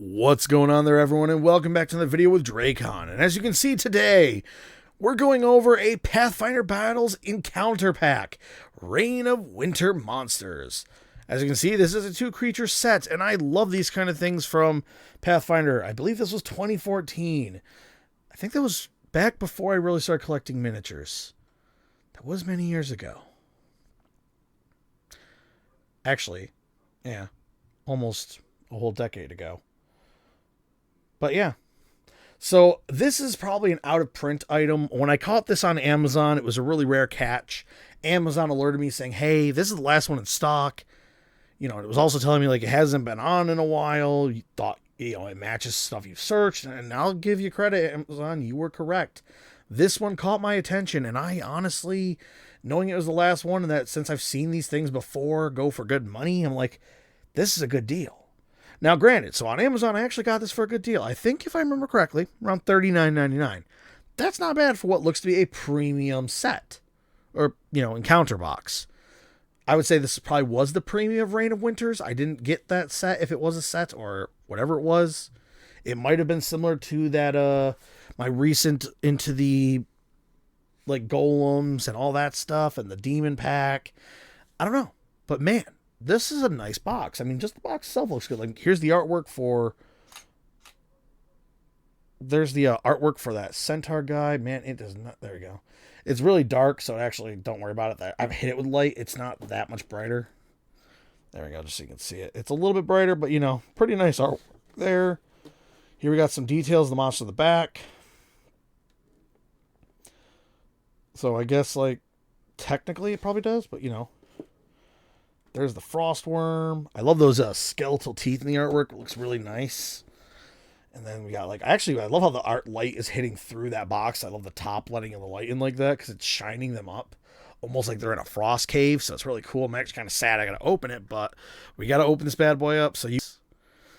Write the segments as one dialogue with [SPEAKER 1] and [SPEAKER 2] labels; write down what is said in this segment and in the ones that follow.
[SPEAKER 1] What's going on there, everyone, and welcome back to the video with Dracon. And as you can see today, we're going over a Pathfinder Battles Encounter Pack, Reign of Winter Monsters. As you can see, this is a 2-creature set, and I love these kind of things from Pathfinder. I believe this was 2014. I think that was back before I really started collecting miniatures. That was many years ago. Actually, yeah, almost a whole decade ago. But yeah, so this is probably an out-of-print item. When I caught this on Amazon, it was a really rare catch. Amazon alerted me saying, hey, this is the last one in stock. You know, it was also telling me, like, it hasn't been on in a while. You thought, you know, it matches stuff you've searched. And I'll give you credit, Amazon, you were correct. This one caught my attention, and I honestly, knowing it was the last one, and that since I've seen these things before go for good money, I'm like, this is a good deal. Now, granted, so on Amazon, I actually got this for a good deal. I think, if I remember correctly, around $39.99. That's not bad for what looks to be a premium set. Or, you know, encounter box. I would say this probably was the premium of Reign of Winters. I didn't get that set if it was a set or whatever it was. It might have been similar to that, my recent into the, like, golems and all that stuff and the demon pack. I don't know. But, man. This is a nice box. I mean, just the box itself looks good. Like, here's the artwork for... There's the artwork for that centaur guy. Man, it does not... There we go. It's really dark, so actually, don't worry about it. I've hit it with light. It's not that much brighter. There we go, just so you can see it. It's a little bit brighter, but, you know, pretty nice artwork there. Here we got some details of the monster in the back. So I guess, like, technically it probably does, but, you know... There's the frost worm. I love those skeletal teeth in the artwork. It looks really nice. And then we got, like, actually, I love how the art light is hitting through that box. I love the top letting in the light in like that because it's shining them up. Almost like they're in a frost cave. So it's really cool. I'm actually kind of sad I got to open it, but we got to open this bad boy up.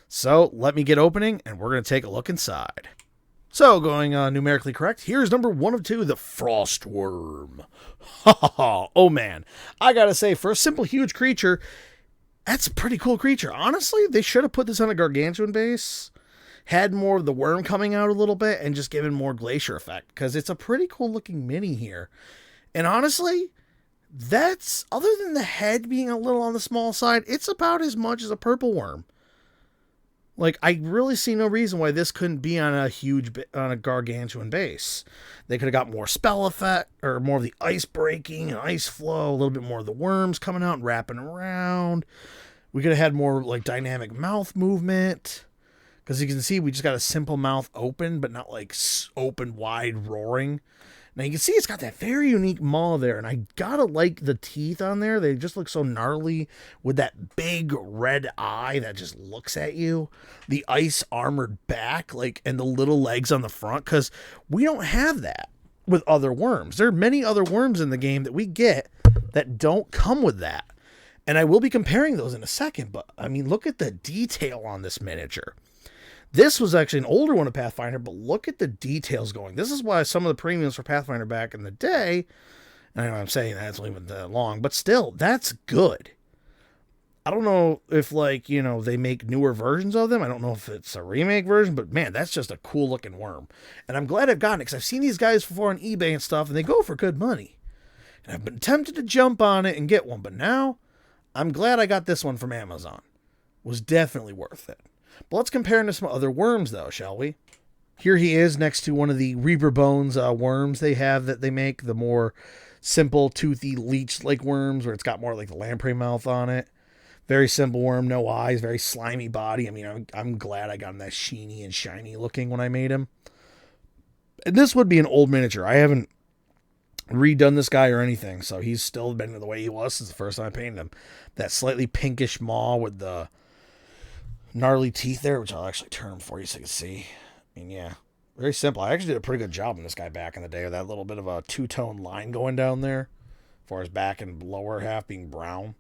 [SPEAKER 1] So let me get opening and we're going to take a look inside. So, going numerically correct, here's number 1 of 2, the Frost Worm. Oh, man. I gotta say, for a simple, huge creature, that's a pretty cool creature. Honestly, they should have put this on a gargantuan base, had more of the worm coming out a little bit, and just given more glacier effect, because it's a pretty cool-looking mini here. And honestly, that's, other than the head being a little on the small side, it's about as much as a purple worm. Like, I really see no reason why this couldn't be on a gargantuan base. They could have got more spell effect, or more of the ice breaking and ice flow, a little bit more of the worms coming out and wrapping around. We could have had more, like, dynamic mouth movement. Because you can see we just got a simple mouth open, but not, like, open, wide, roaring. Now, you can see it's got that very unique maw there, and I gotta like the teeth on there. They just look so gnarly with that big red eye that just looks at you. The ice armored back, like, and the little legs on the front, because we don't have that with other worms. There are many other worms in the game that we get that don't come with that. And I will be comparing those in a second, but, I mean, look at the detail on this miniature. This was actually an older one of Pathfinder, but look at the details going. This is why some of the premiums for Pathfinder back in the day, I know I'm saying that, it's only been that long, but still, that's good. I don't know if, like, you know, they make newer versions of them. I don't know if it's a remake version, but man, that's just a cool looking worm. And I'm glad I've gotten it, because I've seen these guys before on eBay and stuff, and they go for good money. And I've been tempted to jump on it and get one, but now I'm glad I got this one from Amazon. It was definitely worth it. But let's compare him to some other worms, though, shall we? Here he is next to one of the Reaper Bones worms they have that they make. The more simple, toothy, leech-like worms where it's got more like the lamprey mouth on it. Very simple worm, no eyes, very slimy body. I mean, I'm glad I got him that sheeny and shiny looking when I made him. And this would be an old miniature. I haven't redone this guy or anything, so he's still been the way he was since the first time I painted him. That slightly pinkish maw with the gnarly teeth there, which I'll actually turn for you so you can see. I mean, yeah, very simple. I actually did a pretty good job on this guy back in the day with that little bit of a two-tone line going down there, as far as back and lower half being brown.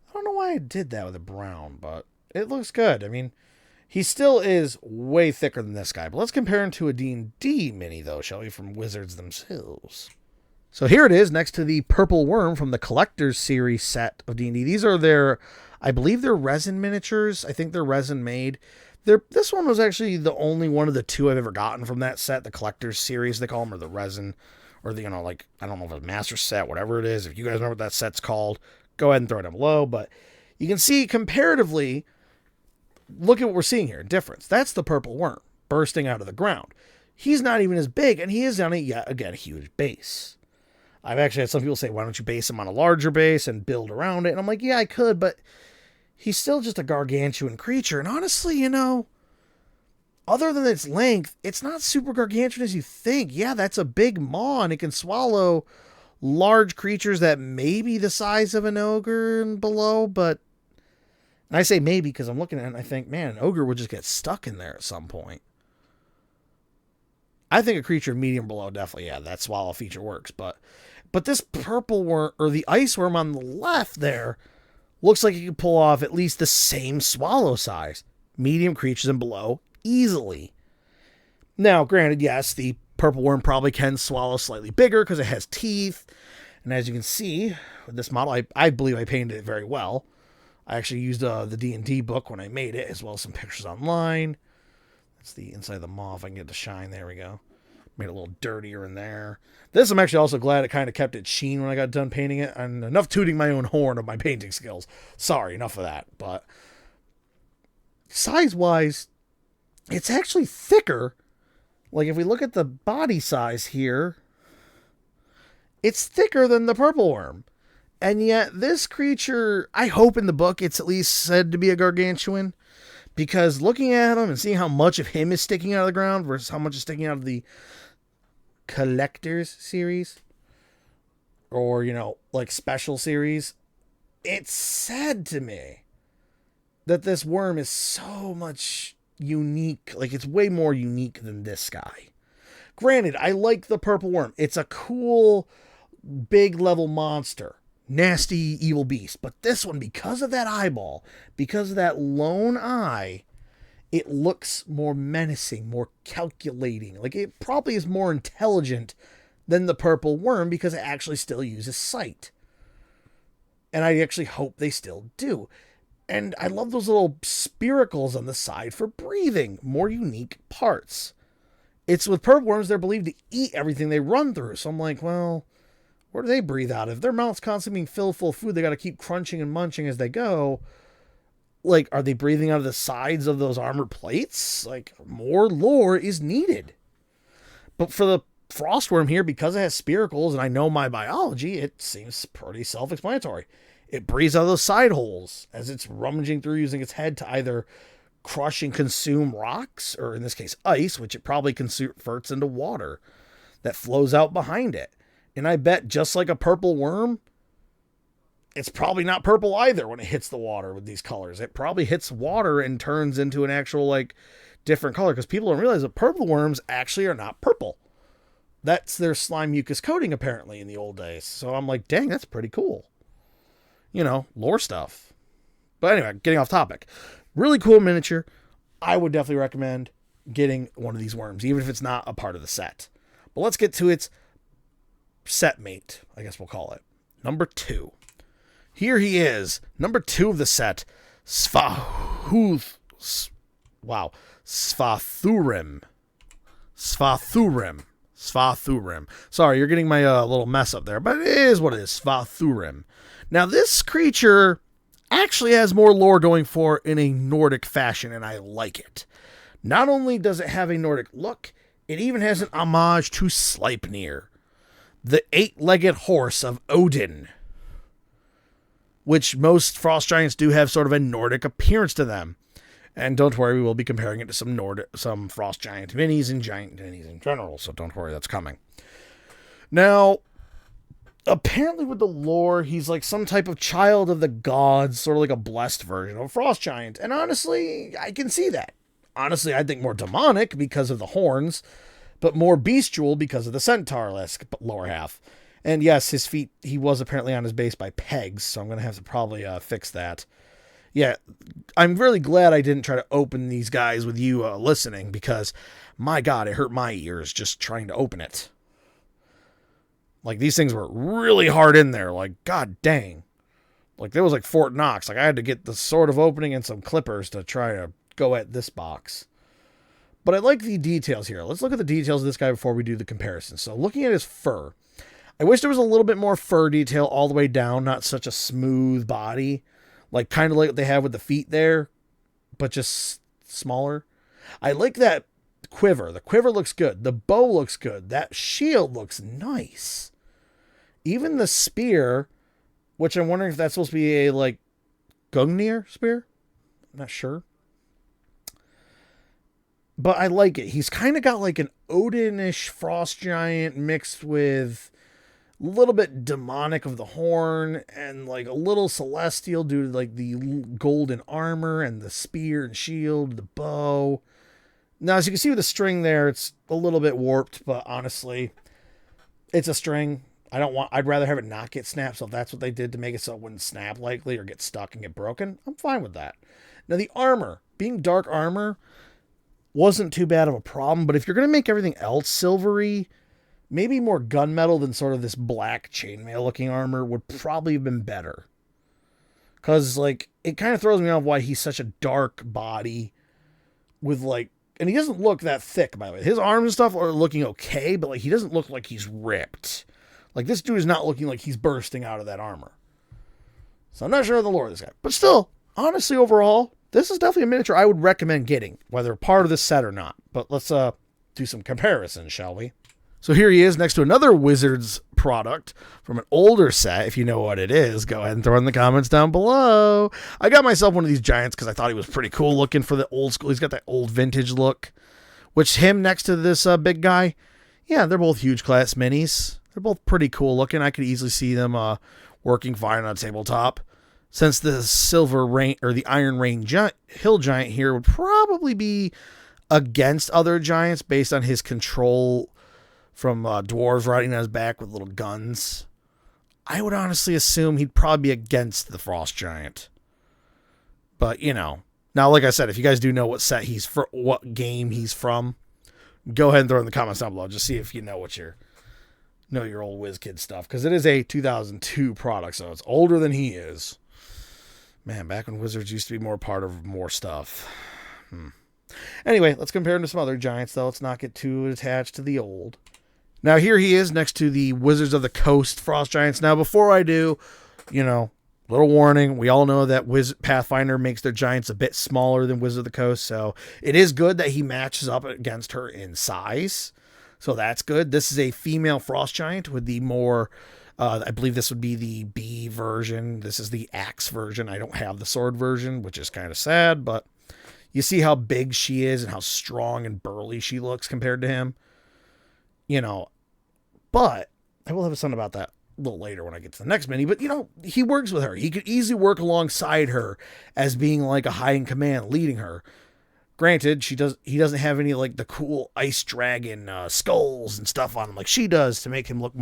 [SPEAKER 1] I don't know why I did that with a brown, but it looks good. I mean, he still is way thicker than this guy, but let's compare him to a D&D mini, though, shall we, from Wizards themselves. So here it is, next to the Purple Worm from the Collector's Series set of D&D. These are their, I believe they're resin miniatures. I think they're resin made. This one was actually the only one of the two I've ever gotten from that set, the collector's series they call them, or the resin, or the, like, I don't know if it's a master set, whatever it is. If you guys remember what that set's called, go ahead and throw it down below. But you can see comparatively, look at what we're seeing here, difference. That's the purple worm bursting out of the ground. He's not even as big, and he is on yet again a huge base. I've actually had some people say, why don't you base him on a larger base and build around it? And I'm like, yeah, I could, but he's still just a gargantuan creature. And honestly, other than its length, it's not super gargantuan as you think. Yeah, that's a big maw, and it can swallow large creatures that may be the size of an ogre and below, but... And I say maybe because I'm looking at it and I think, man, an ogre would just get stuck in there at some point. I think a creature medium below, definitely, yeah, that swallow feature works. But this purple worm, or the ice worm on the left there, looks like you can pull off at least the same swallow size. Medium creatures and below, easily. Now, granted, yes, the purple worm probably can swallow slightly bigger because it has teeth. And as you can see, with this model, I believe I painted it very well. I actually used the D&D book when I made it, as well as some pictures online. That's the inside of the maw, if I can get it to shine. There we go. Made it a little dirtier in there. This, I'm actually also glad it kind of kept its sheen when I got done painting it. And enough tooting my own horn of my painting skills. Sorry, enough of that. But size-wise, it's actually thicker. Like, if we look at the body size here, it's thicker than the purple worm. And yet, this creature, I hope in the book it's at least said to be a gargantuan. Because looking at him and seeing how much of him is sticking out of the ground versus how much is sticking out of the collector's series, or, like special series, it's said to me that this worm is so much unique. Like, it's way more unique than this guy. Granted, I like the purple worm. It's a cool, big level monster. Nasty, evil beast. But this one, because of that eyeball, because of that lone eye, it looks more menacing, more calculating. Like, it probably is more intelligent than the purple worm because it actually still uses sight. And I actually hope they still do. And I love those little spiracles on the side for breathing. More unique parts. It's with purple worms, they're believed to eat everything they run through. So I'm like, well, where do they breathe out of? If their mouth's constantly being filled full of food, they got to keep crunching and munching as they go. Like, are they breathing out of the sides of those armor plates? Like, more lore is needed. But for the frostworm here, because it has spiracles, and I know my biology, it seems pretty self-explanatory. It breathes out of those side holes as it's rummaging through using its head to either crush and consume rocks, or in this case, ice, which it probably converts into water that flows out behind it. And I bet, just like a purple worm, it's probably not purple either when it hits the water with these colors. It probably hits water and turns into an actual, like, different color. Because people don't realize that purple worms actually are not purple. That's their slime mucus coating, apparently, in the old days. So I'm like, dang, that's pretty cool. Lore stuff. But anyway, getting off topic. Really cool miniature. I would definitely recommend getting one of these worms, even if it's not a part of the set. But let's get to its set mate, I guess we'll call it. Number 2. Here he is, number 2 of the set, Svathurim. Sorry, you're getting my little mess up there, but it is what it is, Svathurim. Now, this creature actually has more lore going for it in a Nordic fashion, and I like it. Not only does it have a Nordic look, it even has an homage to Sleipnir, the 8-legged horse of Odin, which most frost giants do have sort of a Nordic appearance to them. And don't worry, we will be comparing it to some frost giant minis and giant minis in general, so don't worry, that's coming. Now, apparently with the lore, he's like some type of child of the gods, sort of like a blessed version of a frost giant. And honestly, I can see that. Honestly, I think more demonic because of the horns, but more bestial because of the centaur-esque lower half. And yes, his feet, he was apparently on his base by pegs, so I'm going to have to probably fix that. Yeah, I'm really glad I didn't try to open these guys with you listening, because, my God, it hurt my ears just trying to open it. Like, these things were really hard in there, like, God dang. Like, there was like Fort Knox. Like, I had to get the sword of opening and some clippers to try to go at this box. But I like the details here. Let's look at the details of this guy before we do the comparison. So looking at his fur, I wish there was a little bit more fur detail all the way down, not such a smooth body, like kind of like what they have with the feet there, but just smaller. I like that quiver. The quiver looks good. The bow looks good. That shield looks nice. Even the spear, which I'm wondering if that's supposed to be a like Gungnir spear. I'm not sure. But I like it. He's kind of got like an Odin-ish frost giant mixed with a little bit demonic of the horn and like a little celestial due to like the golden armor and the spear and shield, the bow. Now, as you can see with the string there, it's a little bit warped, but honestly, it's a string. I'd rather have it not get snapped. So if that's what they did to make it so it wouldn't snap likely or get stuck and get broken, I'm fine with that. Now, the armor, being dark armor, wasn't too bad of a problem, but if you're going to make everything else silvery, maybe more gunmetal than sort of this black chainmail looking armor would probably have been better. Because, like, it kind of throws me off why he's such a dark body with, like, and he doesn't look that thick, by the way. His arms and stuff are looking okay, but, like, he doesn't look like he's ripped. Like, this dude is not looking like he's bursting out of that armor. So I'm not sure of the lore of this guy. But still, honestly, overall, this is definitely a miniature I would recommend getting, whether part of this set or not. But let's do some comparisons, shall we? So here he is next to another Wizards product from an older set. If you know what it is, go ahead and throw in the comments down below. I got myself one of these giants because I thought he was pretty cool looking for the old school. He's got that old vintage look, which him next to this big guy, yeah, they're both huge class minis. They're both pretty cool looking. I could easily see them working fine on a tabletop. Since the Silver Rain or the Iron Rain Hill Giant here would probably be against other giants based on his control from dwarves riding on his back with little guns, I would honestly assume he'd probably be against the Frost Giant. But, you know. Now, like I said, if you guys do know what set he's for, what game he's from, go ahead and throw in the comments down below. Just see if you know what your old WizKid stuff. Because it is a 2002 product, so it's older than he is. Man, back when Wizards used to be more part of more stuff. Anyway, let's compare him to some other giants, though. Let's not get too attached to the old. Now, here he is next to the Wizards of the Coast Frost Giants. Now, before I do, little warning. We all know that Pathfinder makes their giants a bit smaller than Wizard of the Coast, so it is good that he matches up against her in size. So that's good. This is a female Frost Giant with the more... I believe this would be the B version. This is the axe version. I don't have the sword version, which is kind of sad, but you see how big she is and how strong and burly she looks compared to him. But I will have a son about that a little later when I get to the next mini. But, he works with her. He could easily work alongside her as being like a high in command, leading her. Granted, he doesn't have any like the cool ice dragon skulls and stuff on him like she does to make him look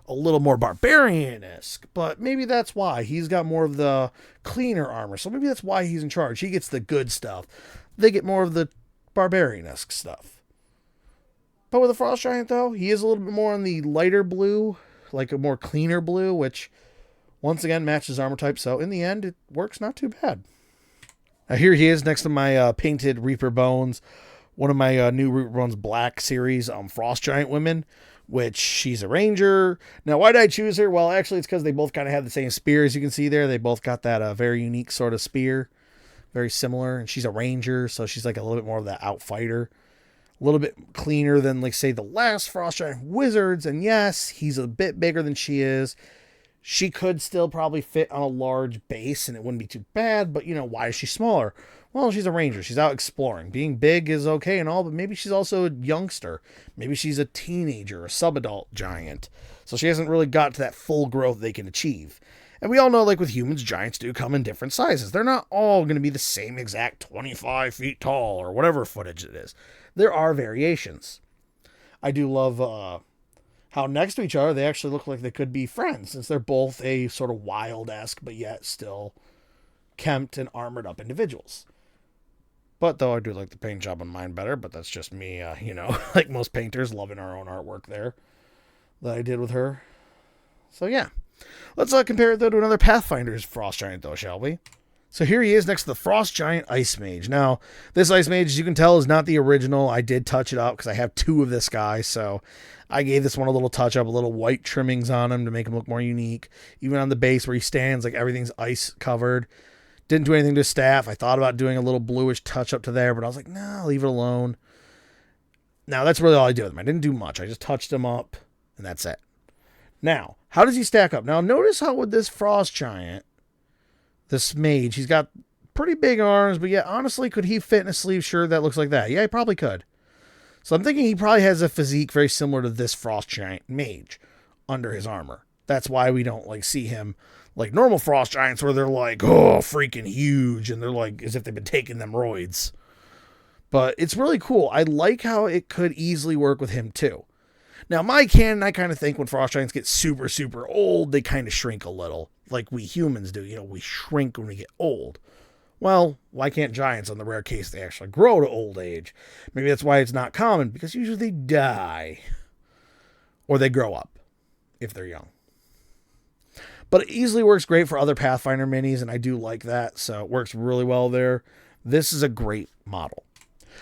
[SPEAKER 1] a little more barbarian-esque, but maybe that's why. He's got more of the cleaner armor, so maybe that's why he's in charge. He gets the good stuff. They get more of the barbarian-esque stuff. But with the Frost Giant, though, he is a little bit more on the lighter blue, like a more cleaner blue, which, once again, matches armor type, so in the end, it works not too bad. Now, here he is next to my painted Reaper Bones, one of my new Reaper Bones Black series, Frost Giant women, which she's a ranger. Now, why did I choose her? Well, actually, it's because they both kind of have the same spear, as you can see there. They both got that very unique sort of spear. Very similar. And she's a ranger, so she's like a little bit more of that outfighter. A little bit cleaner than, like, say, the last Frost Giant Wizards. And yes, he's a bit bigger than she is. She could still probably fit on a large base, and it wouldn't be too bad. But, why is she smaller? Well, she's a ranger. She's out exploring. Being big is okay and all, but maybe she's also a youngster. Maybe she's a teenager, a sub-adult giant. So she hasn't really got to that full growth they can achieve. And we all know, like with humans, giants do come in different sizes. They're not all going to be the same exact 25 feet tall or whatever footage it is. There are variations. I do love how next to each other they actually look like they could be friends, since they're both a sort of wild-esque, but yet still kempt and armored up individuals. But though I do like the paint job on mine better, but that's just me, like most painters, loving our own artwork there that I did with her. So yeah. Let's compare it though to another Pathfinder's Frost Giant though, shall we? So here he is next to the Frost Giant Ice Mage. Now, this Ice Mage, as you can tell, is not the original. I did touch it up because I have 2 of this guy, so I gave this one a little touch up, a little white trimmings on him to make him look more unique. Even on the base where he stands, like everything's ice covered. Didn't do anything to his staff. I thought about doing a little bluish touch up to there, but I was like, nah, leave it alone. Now, that's really all I did with him. I didn't do much. I just touched him up, and that's it. Now, how does he stack up? Now, notice how with this Frost Giant, this mage, he's got pretty big arms, but yeah, honestly, could he fit in a sleeve shirt that looks like that? Yeah, he probably could. So I'm thinking he probably has a physique very similar to this Frost Giant mage under his armor. That's why we don't like see him like normal Frost Giants where they're like, oh, freaking huge, and they're like as if they've been taking them roids. But it's really cool. I like how it could easily work with him too. Now, my canon, I kind of think when Frost Giants get super, super old, they kind of shrink a little, like we humans do. You know, we shrink when we get old. Well, why can't giants, on the rare case they actually grow to old age? Maybe that's why it's not common, because usually they die. Or they grow up, if they're young. But it easily works great for other Pathfinder minis, and I do like that, so it works really well there. This is a great model.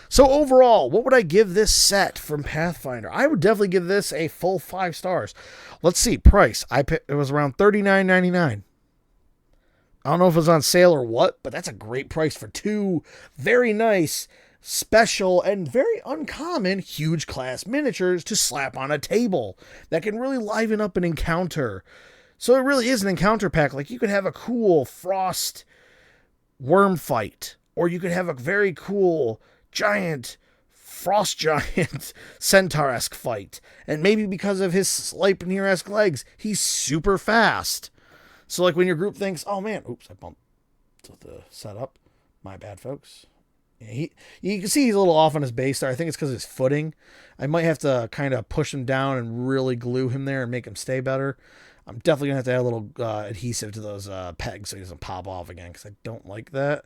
[SPEAKER 1] So overall, what would I give this set from Pathfinder? I would definitely give this a full 5 stars. Let's see, price. It was around $39.99. I don't know if it was on sale or what, but that's a great price for 2 very nice, special, and very uncommon huge class miniatures to slap on a table that can really liven up an encounter. So it really is an encounter pack. Like you could have a cool frost worm fight, or you could have a very cool giant frost giant centaur-esque fight, and maybe because of his Sleipnir-esque legs, he's super fast. So like when your group thinks, oh man, oops, I bumped the setup, my bad folks. Yeah, you can see he's a little off on his base there. I think it's because of his footing. I might have to kind of push him down and really glue him there and make him stay better. I'm definitely gonna have to add a little adhesive to those pegs so he doesn't pop off again, because I don't like that.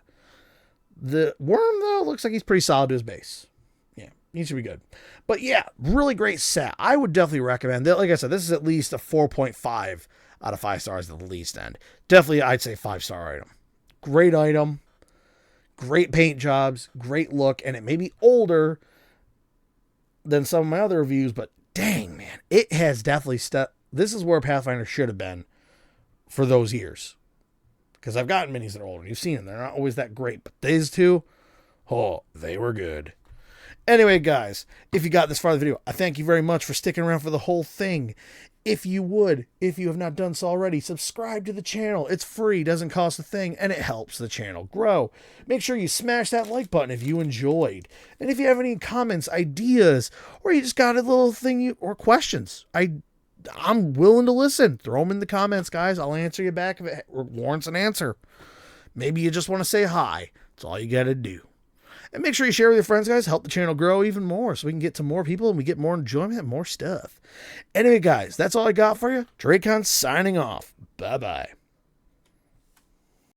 [SPEAKER 1] The worm, though, looks like he's pretty solid to his base. Yeah, he should be good. But yeah, really great set. I would definitely recommend that. Like I said, this is at least a 4.5 out of 5 stars at the least end. Definitely, I'd say 5-star item. Great item. Great paint jobs. Great look. And it may be older than some of my other reviews, but dang, man. It has definitely this is where Pathfinder should have been for those years. Because I've gotten minis that are older. You've seen them. They're not always that great. But these two, oh, they were good. Anyway, guys, if you got this far in the video, I thank you very much for sticking around for the whole thing. If you have not done so already, subscribe to the channel. It's free, doesn't cost a thing, and it helps the channel grow. Make sure you smash that like button if you enjoyed. And if you have any comments, ideas, or you just got a little thing or questions, I'm willing to listen. Throw them in the comments, guys. I'll answer you back if it warrants an answer. Maybe you just want to say hi. That's all you got to do. And make sure you share with your friends, guys. Help the channel grow even more so we can get to more people and we get more enjoyment and more stuff. Anyway, guys, that's all I got for you. Dracon signing off. Bye-bye.